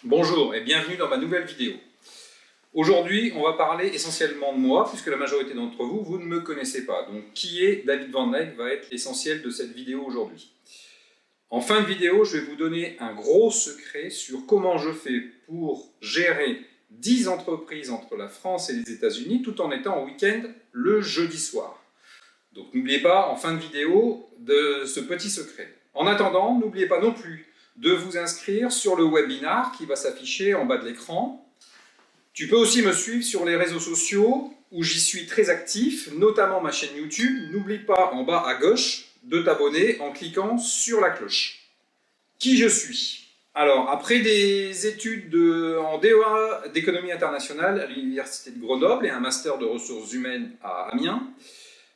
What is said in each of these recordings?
Bonjour et bienvenue dans ma nouvelle vidéo. Aujourd'hui, on va parler essentiellement de moi, puisque la majorité d'entre vous, vous ne me connaissez pas. Donc, qui est David Van Eyck va être l'essentiel de cette vidéo aujourd'hui. En fin de vidéo, je vais vous donner un gros secret sur comment je fais pour gérer 10 entreprises entre la France et les États-Unis, tout en étant en week-end le jeudi soir. Donc, n'oubliez pas, en fin de vidéo, de ce petit secret. En attendant, n'oubliez pas non plus de vous inscrire sur le webinar qui va s'afficher en bas de l'écran. Tu peux aussi me suivre sur les réseaux sociaux où j'y suis très actif, notamment ma chaîne YouTube. N'oublie pas en bas à gauche de t'abonner en cliquant sur la cloche. Qui je suis? Alors, après des études en DEA d'économie internationale à l'université de Grenoble et un master de ressources humaines à Amiens,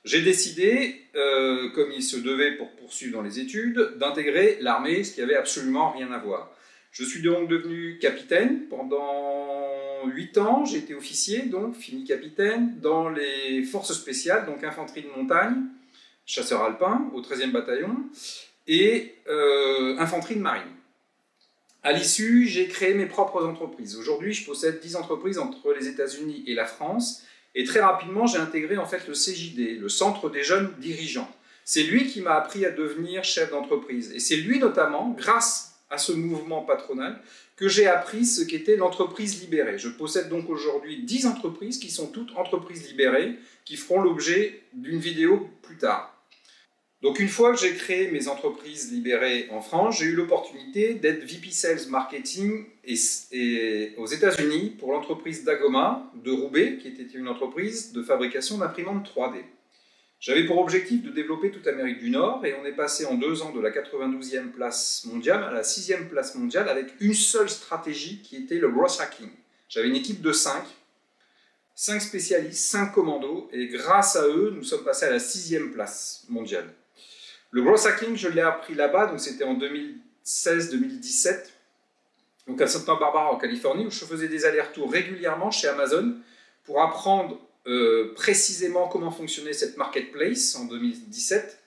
j'ai décidé, comme il se devait pour poursuivre dans les études, d'intégrer l'armée, ce qui avait absolument rien à voir. Je suis donc devenu capitaine pendant 8 ans, j'ai été officier, donc fini capitaine, dans les forces spéciales, donc infanterie de montagne, chasseur alpin au 13e bataillon, et infanterie de marine. À l'issue, j'ai créé mes propres entreprises. Aujourd'hui, je possède 10 entreprises entre les États-Unis et la France. Et très rapidement, j'ai intégré en fait le CJD, le Centre des jeunes dirigeants. C'est lui qui m'a appris à devenir chef d'entreprise. Et c'est lui notamment, grâce à ce mouvement patronal, que j'ai appris ce qu'était l'entreprise libérée. Je possède donc aujourd'hui 10 entreprises qui sont toutes entreprises libérées, qui feront l'objet d'une vidéo plus tard. Donc une fois que j'ai créé mes entreprises libérées en France, j'ai eu l'opportunité d'être VP Sales Marketing et aux États-Unis pour l'entreprise Dagoma de Roubaix, qui était une entreprise de fabrication d'imprimantes 3D. J'avais pour objectif de développer toute l'Amérique du Nord et on est passé en 2 ans de la 92e place mondiale à la 6e place mondiale avec une seule stratégie qui était le growth hacking. J'avais une équipe de 5 spécialistes, 5 commandos et grâce à eux, nous sommes passés à la 6e place mondiale. Le growth hacking, je l'ai appris là-bas, donc c'était en 2016-2017, donc à Santa Barbara en Californie, où je faisais des allers-retours régulièrement chez Amazon pour apprendre précisément comment fonctionnait cette marketplace en 2017.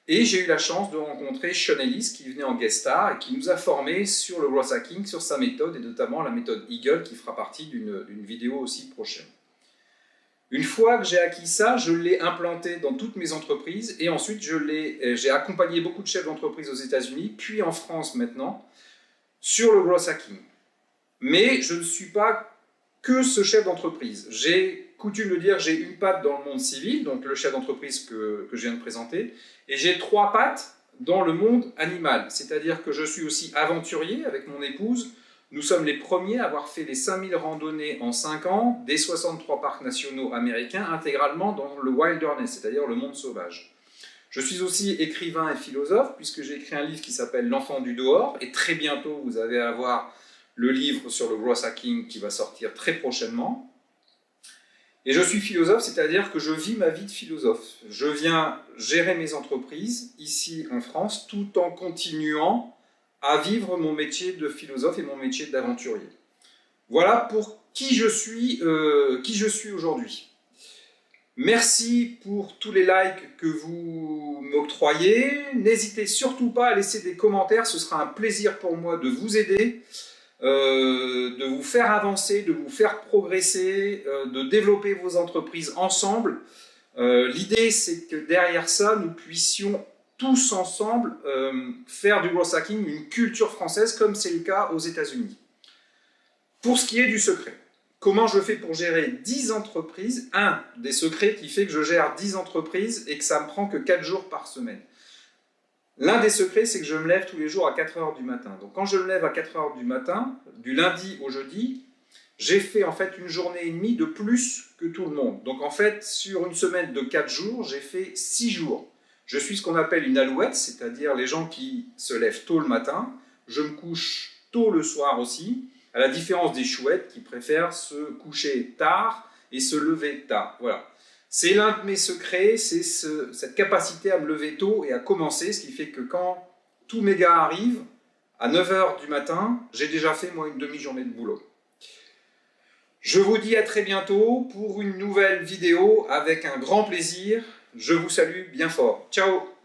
Et j'ai eu la chance de rencontrer Sean Ellis qui venait en guest star et qui nous a formés sur le growth hacking, sur sa méthode et notamment la méthode Eagle qui fera partie d'une vidéo aussi prochaine. Une fois que j'ai acquis ça, je l'ai implanté dans toutes mes entreprises et ensuite j'ai accompagné beaucoup de chefs d'entreprise aux États-Unis, puis en France maintenant, sur le growth hacking. Mais je ne suis pas que ce chef d'entreprise. J'ai coutume de dire j'ai une patte dans le monde civil, donc le chef d'entreprise que je viens de présenter, et j'ai 3 pattes dans le monde animal. C'est-à-dire que je suis aussi aventurier avec mon épouse. Nous sommes les premiers à avoir fait les 5000 randonnées en 5 ans des 63 parcs nationaux américains intégralement dans le wilderness, c'est-à-dire le monde sauvage. Je suis aussi écrivain et philosophe puisque j'ai écrit un livre qui s'appelle L'enfant du dehors et très bientôt vous allez avoir le livre sur le growth hacking qui va sortir très prochainement. Et je suis philosophe, c'est-à-dire que je vis ma vie de philosophe. Je viens gérer mes entreprises ici en France tout en continuant à vivre mon métier de philosophe et mon métier d'aventurier. Voilà pour qui je suis aujourd'hui. Merci pour tous les likes que vous m'octroyez. N'hésitez surtout pas à laisser des commentaires, ce sera un plaisir pour moi de vous aider, de vous faire avancer, de vous faire progresser, de développer vos entreprises ensemble. L'idée, c'est que derrière ça, nous puissions tous ensemble faire du growth hacking une culture française comme c'est le cas aux États-Unis. Pour ce qui est du secret, comment je fais pour gérer 10 entreprises? Un des secrets qui fait que je gère 10 entreprises et que ça me prend que 4 jours par semaine. L'un des secrets, c'est que je me lève tous les jours à 4 h du matin. Donc quand je me lève à 4 h du matin, du lundi au jeudi, j'ai fait en fait une journée et demie de plus que tout le monde. Donc en fait, sur une semaine de 4 jours, j'ai fait 6 jours. Je suis ce qu'on appelle une alouette, c'est-à-dire les gens qui se lèvent tôt le matin. Je me couche tôt le soir aussi, à la différence des chouettes qui préfèrent se coucher tard et se lever tard. Voilà. C'est l'un de mes secrets, c'est cette capacité à me lever tôt et à commencer, ce qui fait que quand tous mes gars arrivent, à 9 h du matin, j'ai déjà fait moi une demi-journée de boulot. Je vous dis à très bientôt pour une nouvelle vidéo avec un grand plaisir. Je vous salue bien fort. Ciao!